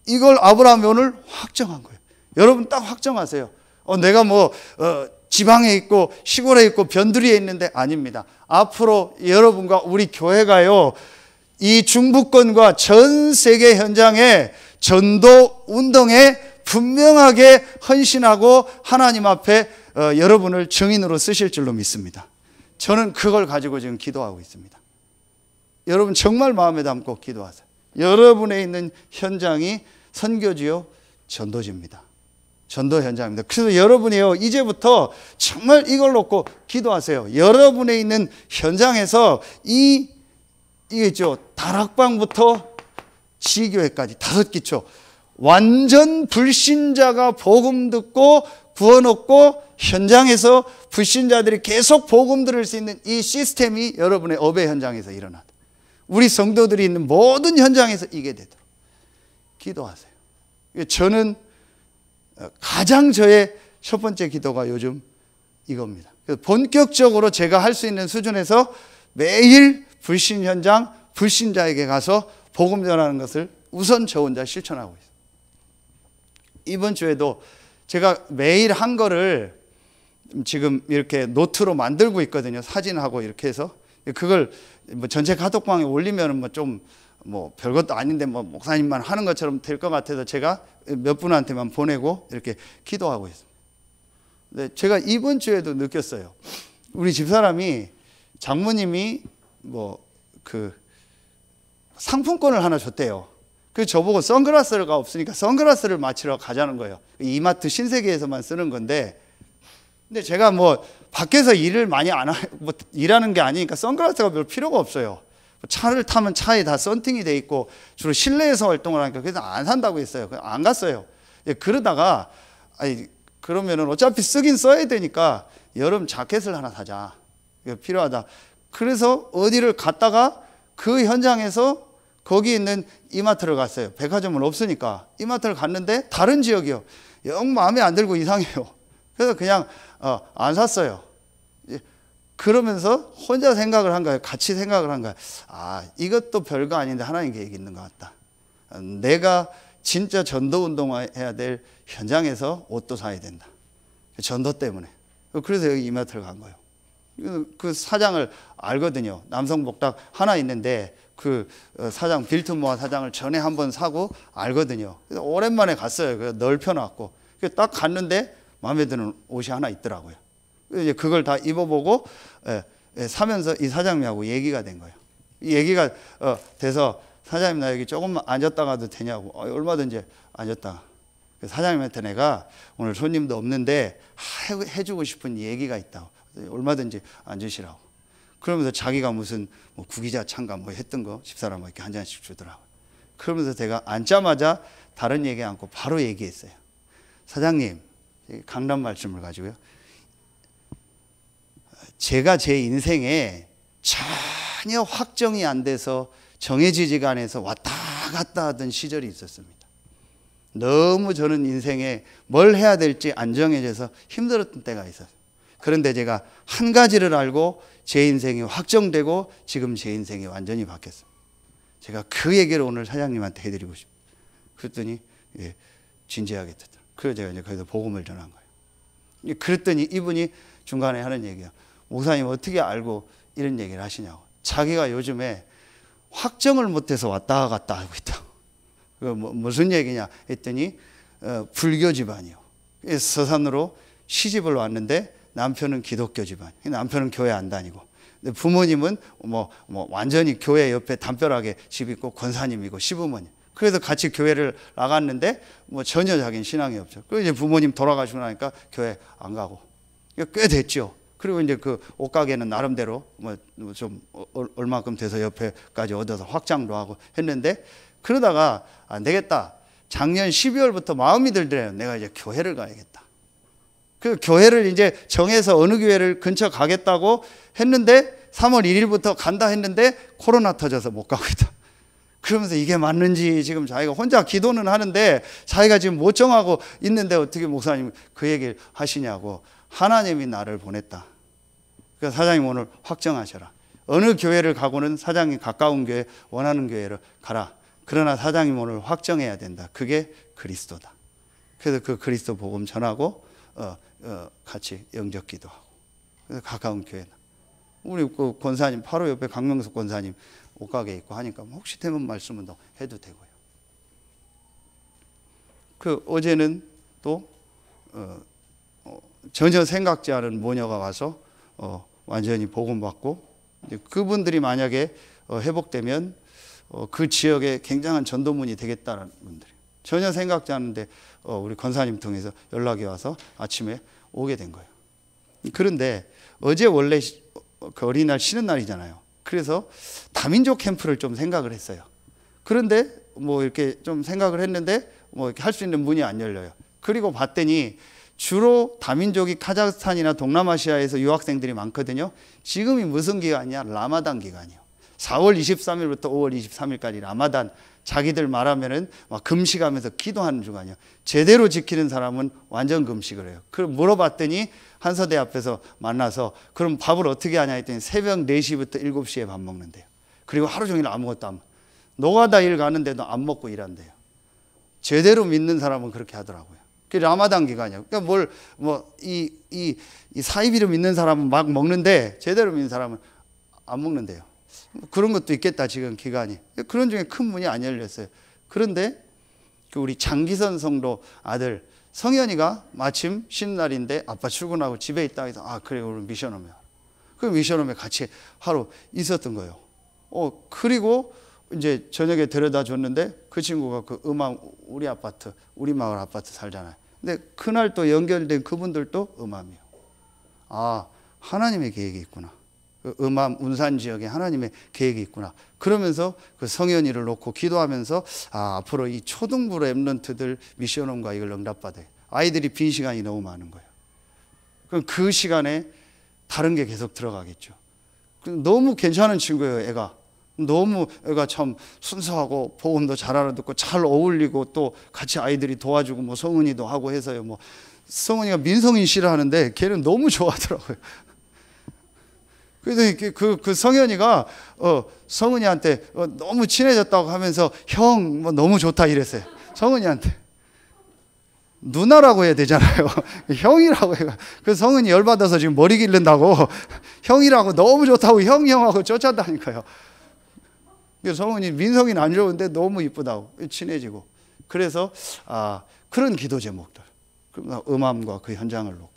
이걸 아브라함이 오늘 확정한 거예요. 여러분 딱 확정하세요. 내가 지방에 있고 시골에 있고 변두리에 있는데 아닙니다. 앞으로 여러분과 우리 교회가요, 이 중부권과 전 세계 현장에 전도 운동에 분명하게 헌신하고 하나님 앞에 여러분을 증인으로 쓰실 줄로 믿습니다. 저는 그걸 가지고 지금 기도하고 있습니다. 여러분 정말 마음에 담고 기도하세요. 여러분에 있는 현장이 선교지요, 전도지입니다. 전도 현장입니다. 그래서 여러분이요, 이제부터 정말 이걸 놓고 기도하세요. 여러분에 있는 현장에서 이게 있죠, 다락방부터 지교회까지 5기초, 완전 불신자가 복음 듣고 구원 얻고 현장에서 불신자들이 계속 복음 들을 수 있는 이 시스템이 여러분의 업의 현장에서 일어나다. 우리 성도들이 있는 모든 현장에서 이게 되도록 기도하세요. 저는 가장 저의 첫 번째 기도가 요즘 이겁니다. 본격적으로 제가 할 수 있는 수준에서 매일 불신 현장, 불신자에게 가서 복음 전하는 것을 우선 저 혼자 실천하고 있어요. 이번 주에도 제가 매일 한 거를 지금 이렇게 노트로 만들고 있거든요. 사진하고 이렇게 해서. 그걸 전체 카톡방에 올리면 좀 별것도 아닌데 목사님만 하는 것처럼 될 것 같아서 제가 몇 분한테만 보내고 이렇게 기도하고 있습니다. 근데 제가 이번 주에도 느꼈어요. 우리 집사람이 장모님이 상품권을 하나 줬대요. 그래서 저보고 선글라스가 없으니까 선글라스를 맞추러 가자는 거예요. 이마트 신세계에서만 쓰는 건데, 근데 제가 밖에서 일을 많이 안 일하는 게 아니니까 선글라스가 별 필요가 없어요. 차를 타면 차에 다 썬팅이 돼 있고 주로 실내에서 활동을 하니까 그래서 안 산다고 했어요. 안 갔어요. 그러다가 그러면은 어차피 쓰긴 써야 되니까 여름 자켓을 하나 사자. 이거 필요하다. 그래서 어디를 갔다가 그 현장에서 거기 있는 이마트를 갔어요. 백화점은 없으니까 이마트를 갔는데 다른 지역이요. 영 마음에 안 들고 이상해요. 그래서 그냥 안 샀어요. 그러면서 혼자 생각을 한 거예요. 같이 생각을 한 거예요. 이것도 별거 아닌데 하나님 계획이 있는 것 같다. 내가 진짜 전도 운동해야 될 현장에서 옷도 사야 된다. 전도 때문에. 그래서 여기 이마트를 간 거예요. 그 사장을 알거든요. 남성복딱 하나 있는데 그 사장, 빌트모아 사장을 전에 한번 사고 알거든요. 그래서 오랜만에 갔어요. 그래서 넓혀놨고. 딱 갔는데 마음에 드는 옷이 하나 있더라고요. 이제 그걸 다 입어보고 사면서 이 사장님하고 얘기가 된 거예요. 이 얘기가 돼서 사장님 나 여기 조금만 앉았다 가도 되냐고. 얼마든지 앉았다. 사장님한테 내가 오늘 손님도 없는데 해주고 싶은 얘기가 있다고. 얼마든지 앉으시라고. 그러면서 자기가 무슨 뭐 구기자 참가 뭐 했던 거 집사람 뭐 이렇게 한 잔씩 주더라고. 그러면서 제가 앉자마자 다른 얘기 않고 바로 얘기했어요. 사장님, 강단 말씀을 가지고요. 제가 제 인생에 전혀 확정이 안 돼서 정해지지가 않아서 왔다 갔다 하던 시절이 있었습니다. 너무 저는 인생에 뭘 해야 될지 안 정해져서 힘들었던 때가 있었어요. 그런데 제가 한 가지를 알고 제 인생이 확정되고 지금 제 인생이 완전히 바뀌었어요. 제가 그 얘기를 오늘 사장님한테 해드리고 싶어요. 그랬더니 예, 진지하게 듣더라고요. 그래서 제가 이제 거기서 복음을 전한 거예요. 그랬더니 이분이 중간에 하는 얘기야. 목사님 어떻게 알고 이런 얘기를 하시냐고. 자기가 요즘에 확정을 못해서 왔다 갔다 하고 있다고. 무슨 얘기냐 했더니 불교 집안이요. 서산으로 시집을 왔는데 남편은 기독교 집안. 남편은 교회 안 다니고. 부모님은 뭐 완전히 교회 옆에 담벼락에 집 있고 권사님이고 시부모님. 그래서 같이 교회를 나갔는데 뭐 전혀 자기는 신앙이 없죠. 그리고 이제 부모님 돌아가시고 나니까 교회 안 가고. 꽤 됐죠. 그리고 이제 그 옷가게는 나름대로 뭐 좀 얼마큼 돼서 옆에까지 얻어서 확장도 하고 했는데 그러다가 안 되겠다. 작년 12월부터 마음이 들더래요. 내가 이제 교회를 가야겠다. 그 교회를 이제 정해서 어느 교회를 근처 가겠다고 했는데 3월 1일부터 간다 했는데 코로나 터져서 못 가고 있다. 그러면서 이게 맞는지 지금 자기가 혼자 기도는 하는데 자기가 지금 못 정하고 있는데 어떻게 목사님 그 얘기를 하시냐고. 하나님이 나를 보냈다. 그래서 사장님 오늘 확정하셔라. 어느 교회를 가고는 사장님 가까운 교회 원하는 교회를 가라. 그러나 사장님 오늘 확정해야 된다. 그게 그리스도다. 그래서 그 그리스도 복음 전하고 같이 영접 기도하고. 그래서 가까운 교회. 우리 그 권사님 바로 옆에 강명석 권사님 옷가게 있고 하니까 혹시 되면 말씀은 더 해도 되고요. 그 어제는 또 전혀 생각지 않은 모녀가 와서 완전히 복음 받고 그분들이 만약에 회복되면 그 지역에 굉장한 전도문이 되겠다는 분들이 전혀 생각지 않은데 우리 권사님 통해서 연락이 와서 아침에 오게 된 거예요. 그런데 어제 원래 그 어린이날 쉬는 날이잖아요. 그래서 다민족 캠프를 좀 생각을 했어요. 그런데 뭐 이렇게 좀 생각을 했는데 뭐 이렇게 할 수 있는 문이 안 열려요. 그리고 봤더니 주로 다민족이 카자흐스탄이나 동남아시아에서 유학생들이 많거든요. 지금이 무슨 기간이냐? 라마단 기간이요. 4월 23일부터 5월 23일까지 라마단. 자기들 말하면은 막 금식하면서 기도하는 주간이요. 제대로 지키는 사람은 완전 금식을 해요. 그걸 물어봤더니 한서대 앞에서 만나서 그럼 밥을 어떻게 하냐 했더니 새벽 4시부터 7시에 밥 먹는데요. 그리고 하루 종일 아무것도 안 먹고 노가다 일 가는데도 안 먹고 일한대요. 제대로 믿는 사람은 그렇게 하더라고요. 그게 라마단 기간이에요. 그러니까 이 사이비를 믿는 사람은 막 먹는데 제대로 믿는 사람은 안 먹는데요. 그런 것도 있겠다 지금 기간이. 그런 중에 큰 문이 안 열렸어요. 그런데 그 우리 장기선 성도 아들 성현이가 마침 쉬는 날인데 아빠 출근하고 집에 있다 해서 그래 오늘 미션홈에 그 미션홈에 같이 하루 있었던 거예요. 그리고 이제 저녁에 데려다 줬는데 그 친구가 그 우리 아파트 우리 마을 아파트 살잖아요. 근데 그날 또 연결된 그분들도 음암이에요. 하나님의 계획이 있구나. 음암 운산 지역에 하나님의 계획이 있구나. 그러면서 그 성현이를 놓고 기도하면서 앞으로 이 초등부 랩런트들 미션홈과 이걸 응답받아요. 아이들이 빈 시간이 너무 많은 거예요. 그럼 그 시간에 다른 게 계속 들어가겠죠. 너무 괜찮은 친구예요. 애가 너무 애가 참 순수하고 복음도 잘 알아듣고 잘 어울리고 또 같이 아이들이 도와주고 뭐 성은이도 하고 해서요. 뭐 성은이가 민성이 싫어하는데 걔는 너무 좋아하더라고요. 그래서 그 성현이가 성은이한테 너무 친해졌다고 하면서 형 뭐 너무 좋다 이랬어요. 성은이한테 누나라고 해야 되잖아요. 형이라고 해가. 그 성은이 열받아서 지금 머리 기른다고 형이라고 너무 좋다고 형하고 쫓아다니까요. 성은이 민성이는 안 좋은데 너무 이쁘다고 친해지고. 그래서 그런 기도 제목들 음암과 그 현장을 놓고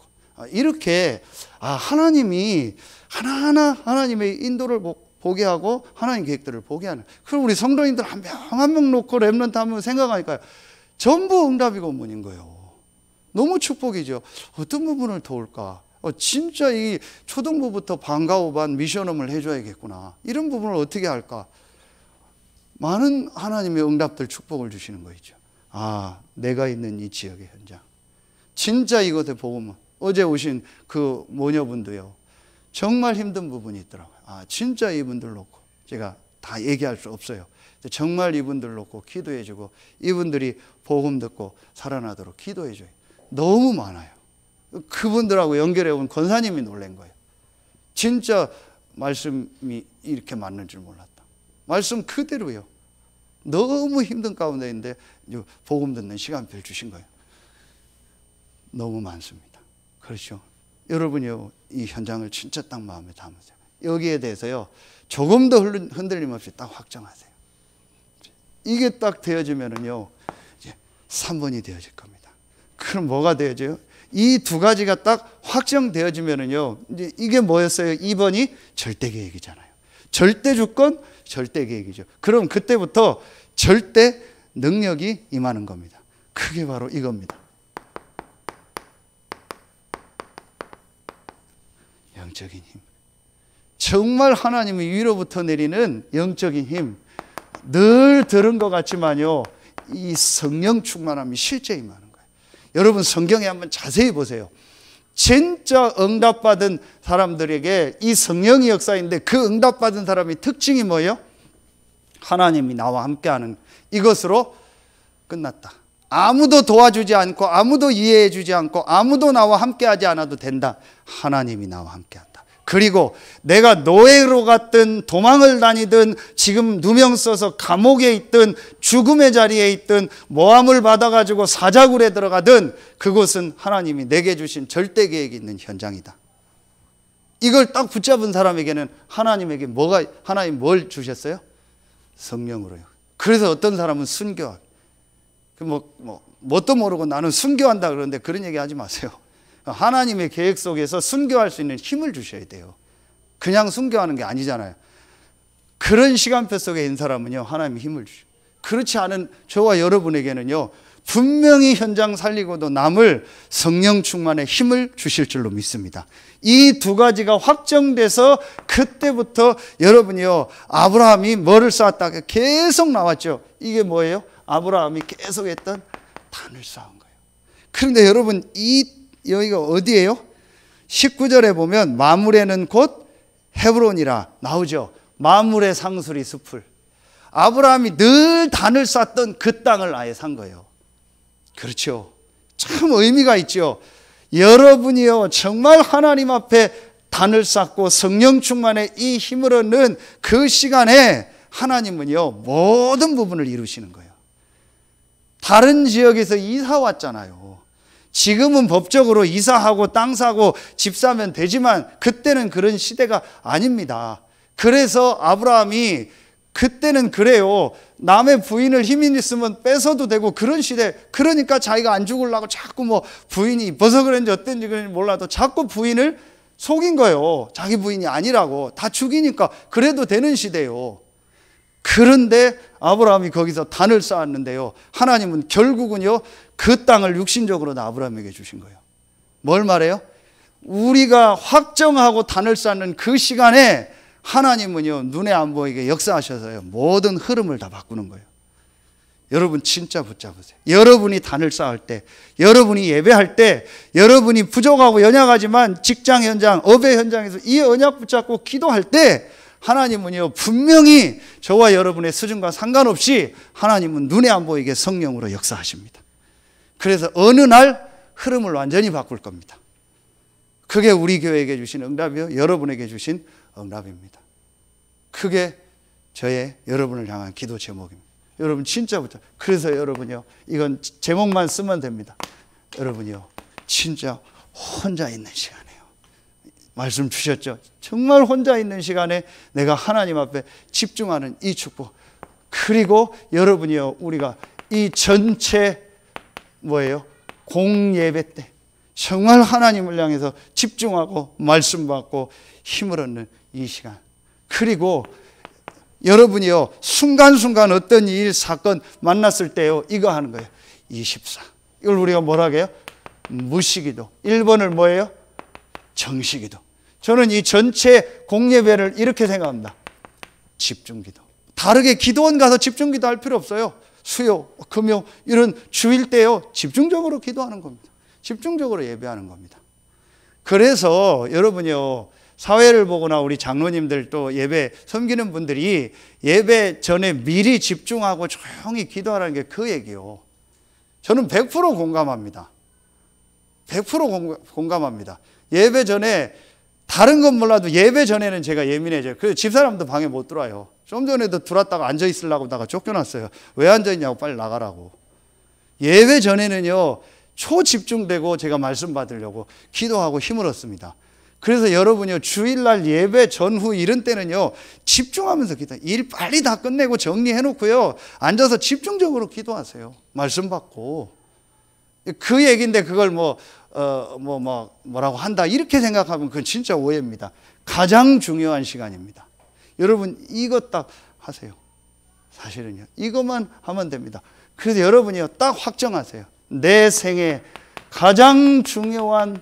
이렇게 하나님이 하나하나 하나님의 인도를 보게 하고 하나님 계획들을 보게 하는. 그럼 우리 성도님들 한 명 한 명 놓고 렘넌트 하면 생각하니까요. 전부 응답이고 뭐인 거예요. 너무 축복이죠. 어떤 부분을 도울까? 진짜 이 초등부부터 방과 후반 미션홈을 해줘야겠구나. 이런 부분을 어떻게 할까? 많은 하나님의 응답들 축복을 주시는 거죠. 아, 내가 있는 이 지역의 현장. 진짜 이곳에 복음은 어제 오신 그 모녀분도요. 정말 힘든 부분이 있더라고요. 아, 진짜 이분들 놓고 제가 다 얘기할 수 없어요. 정말 이분들 놓고 기도해주고 이분들이 복음 듣고 살아나도록 기도해줘요. 너무 많아요. 그분들하고 연결해온 권사님이 놀란 거예요. 진짜 말씀이 이렇게 맞는 줄 몰랐다. 말씀 그대로요. 너무 힘든 가운데 있는데 복음 듣는 시간표를 주신 거예요. 너무 많습니다. 그렇죠. 여러분이요, 이 현장을 진짜 딱 마음에 담으세요. 여기에 대해서요, 조금 더 흔들림 없이 딱 확정하세요. 이게 딱 되어지면은요, 이제 3번이 되어질 겁니다. 그럼 뭐가 되어져요? 이 두 가지가 딱 확정되어지면은요, 이제 이게 뭐였어요? 2번이 절대 계획이잖아요. 절대 주권, 절대 계획이죠. 그럼 그때부터 절대 능력이 임하는 겁니다. 그게 바로 이겁니다. 영적인 힘. 정말 하나님의 위로부터 내리는 영적인 힘. 늘 들은 것 같지만요, 이 성령 충만함이 실제 임하는 거예요. 여러분 성경에 한번 자세히 보세요. 진짜 응답받은 사람들에게 이 성령의 역사인데 그 응답받은 사람의 특징이 뭐예요? 하나님이 나와 함께하는 이것으로 끝났다. 아무도 도와주지 않고 아무도 이해해 주지 않고 아무도 나와 함께하지 않아도 된다. 하나님이 나와 함께한다. 그리고 내가 노예로 갔든 도망을 다니든 지금 누명 써서 감옥에 있든 죽음의 자리에 있든 모함을 받아가지고 사자굴에 들어가든 그곳은 하나님이 내게 주신 절대 계획이 있는 현장이다. 이걸 딱 붙잡은 사람에게는 하나님에게 하나님 뭘 주셨어요? 성령으로요. 그래서 어떤 사람은 순교하고 뭣도 모르고 나는 순교한다 그러는데 그런 얘기 하지 마세요. 하나님의 계획 속에서 순교할 수 있는 힘을 주셔야 돼요. 그냥 순교하는 게 아니잖아요. 그런 시간표 속에 있는 사람은요, 하나님이 힘을 주셔요. 그렇지 않은 저와 여러분에게는요, 분명히 현장 살리고도 남을 성령 충만의 힘을 주실 줄로 믿습니다. 이 두 가지가 확정돼서 그때부터 여러분이요, 아브라함이 뭐를 쌓았다 계속 나왔죠. 이게 뭐예요? 아브라함이 계속 했던 단을 쌓은 거예요. 그런데 여러분, 여기가 어디예요? 19절에 보면 마물에는 곧 헤브론이라 나오죠. 마물의 상수리 숲을. 아브라함이 늘 단을 쌓던 그 땅을 아예 산 거예요. 그렇죠. 참 의미가 있죠. 여러분이요, 정말 하나님 앞에 단을 쌓고 성령 충만의 이 힘을 얻는 그 시간에 하나님은요, 모든 부분을 이루시는 거예요. 다른 지역에서 이사 왔잖아요. 지금은 법적으로 이사하고 땅 사고 집 사면 되지만 그때는 그런 시대가 아닙니다. 그래서 아브라함이 그때는 그래요. 남의 부인을 힘이 있으면 뺏어도 되고 그런 시대. 그러니까 자기가 안 죽으려고 자꾸 부인이 이뻐서 그런지 어떤지 몰라도 자꾸 부인을 속인 거예요. 자기 부인이 아니라고. 다 죽이니까 그래도 되는 시대예요. 그런데 아브라함이 거기서 단을 쌓았는데요, 하나님은 결국은요, 그 땅을 육신적으로 아브라함에게 주신 거예요. 뭘 말해요? 우리가 확정하고 단을 쌓는 그 시간에 하나님은요, 눈에 안 보이게 역사하셔서요, 모든 흐름을 다 바꾸는 거예요. 여러분 진짜 붙잡으세요. 여러분이 단을 쌓을 때, 여러분이 예배할 때, 여러분이 부족하고 연약하지만 직장 현장, 업의 현장에서 이 언약 붙잡고 기도할 때 하나님은요, 분명히 저와 여러분의 수준과 상관없이 하나님은 눈에 안 보이게 성령으로 역사하십니다. 그래서 어느 날 흐름을 완전히 바꿀 겁니다. 그게 우리 교회에게 주신 응답이요, 여러분에게 주신 응답입니다. 그게 저의 여러분을 향한 기도 제목입니다. 여러분 진짜부터. 그래서 여러분요, 이건 제목만 쓰면 됩니다. 여러분요, 진짜 혼자 있는 시간이에요. 말씀 주셨죠? 정말 혼자 있는 시간에 내가 하나님 앞에 집중하는 이 축복. 그리고 여러분이요, 우리가 이 전체 공예배 때 정말 하나님을 향해서 집중하고 말씀 받고 힘을 얻는 이 시간. 그리고 여러분이요, 순간순간 어떤 일, 사건 만났을 때요, 이거 하는 거예요. 24. 이걸 우리가 뭐라고 해요? 무시기도. 1번을 뭐예요? 정시기도. 저는 이 전체 공예배를 이렇게 생각합니다. 집중기도. 다르게 기도원 가서 집중기도 할 필요 없어요. 수요, 금요 이런 주일 때요 집중적으로 기도하는 겁니다. 집중적으로 예배하는 겁니다. 그래서 여러분이요 사회를 보거나 우리 장로님들 또 예배 섬기는 분들이 예배 전에 미리 집중하고 조용히 기도하라는 게 그 얘기요. 저는 100% 공감합니다. 100% 공감합니다. 예배 전에 다른 건 몰라도 예배 전에는 제가 예민해져요. 그래서 집사람도 방에 못 들어와요. 좀 전에도 들어왔다가 앉아 있으려고 하다가 쫓겨났어요. 왜 앉아 있냐고 빨리 나가라고. 예배 전에는요 초집중되고 제가 말씀 받으려고 기도하고 힘을 얻습니다. 그래서 여러분요 주일날 예배 전후 이런 때는요 집중하면서 기도해요. 일 빨리 다 끝내고 정리해 놓고요 앉아서 집중적으로 기도하세요. 말씀 받고. 그 얘기인데 그걸 뭐라고 한다 이렇게 생각하면 그건 진짜 오해입니다. 가장 중요한 시간입니다. 여러분 이것 딱 하세요. 사실은요 이것만 하면 됩니다. 그래서 여러분이요 딱 확정하세요. 내 생에 가장 중요한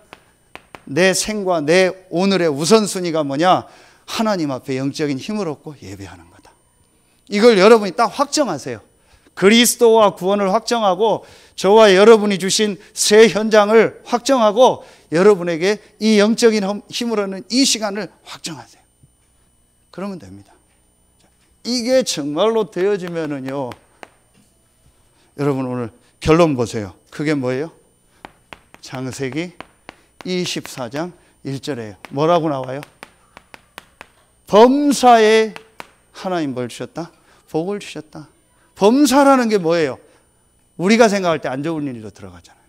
내 생과 내 오늘의 우선순위가 뭐냐? 하나님 앞에 영적인 힘을 얻고 예배하는 거다. 이걸 여러분이 딱 확정하세요. 그리스도와 구원을 확정하고 저와 여러분이 주신 새 현장을 확정하고 여러분에게 이 영적인 힘을 얻는 이 시간을 확정하세요. 그러면 됩니다. 이게 정말로 되어지면은요 여러분 오늘 결론 보세요. 그게 뭐예요? 창세기 24장 1절에요. 뭐라고 나와요? 범사에 하나님 뭘 주셨다? 복을 주셨다. 범사라는 게 뭐예요? 우리가 생각할 때 안 좋은 일로 들어가잖아요.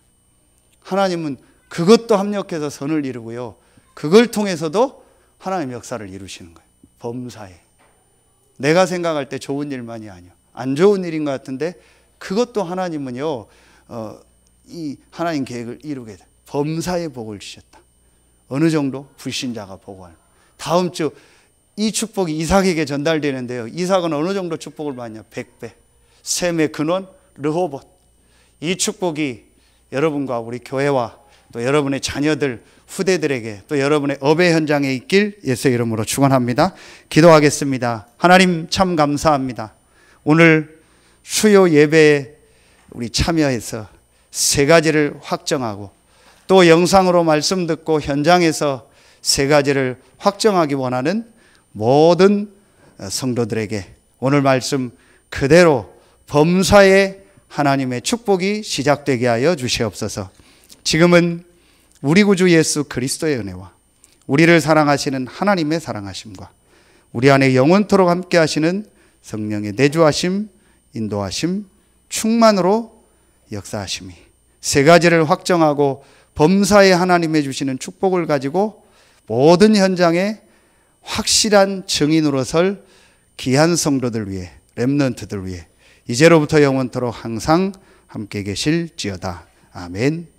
하나님은 그것도 합력해서 선을 이루고요. 그걸 통해서도 하나님 역사를 이루시는 거예요. 범사에. 내가 생각할 때 좋은 일만이 아니요. 안 좋은 일인 것 같은데 그것도 하나님은요. 이 하나님 계획을 이루게 돼. 범사에 복을 주셨다. 어느 정도? 불신자가 복을. 다음 주 이 축복이 이삭에게 전달되는데요. 이삭은 어느 정도 축복을 받냐? 100배. 셈의 근원 르호봇. 이 축복이 여러분과 우리 교회와 또 여러분의 자녀들, 후대들에게 또 여러분의 업의 현장에 있길 예수의 이름으로 축원합니다. 기도하겠습니다. 하나님 참 감사합니다. 오늘 수요 예배에 우리 참여해서 세 가지를 확정하고 또 영상으로 말씀 듣고 현장에서 세 가지를 확정하기 원하는 모든 성도들에게 오늘 말씀 그대로 범사에 하나님의 축복이 시작되게 하여 주시옵소서. 지금은 우리 구주 예수 그리스도의 은혜와 우리를 사랑하시는 하나님의 사랑하심과 우리 안에 영원토록 함께 하시는 성령의 내주하심, 인도하심, 충만으로 역사하심이 세 가지를 확정하고 범사에 하나님의 주시는 축복을 가지고 모든 현장에 확실한 증인으로 설 귀한 성도들 위해 렘넌트들 위해 이제로부터 영원토록 항상 함께 계실지어다. 아멘.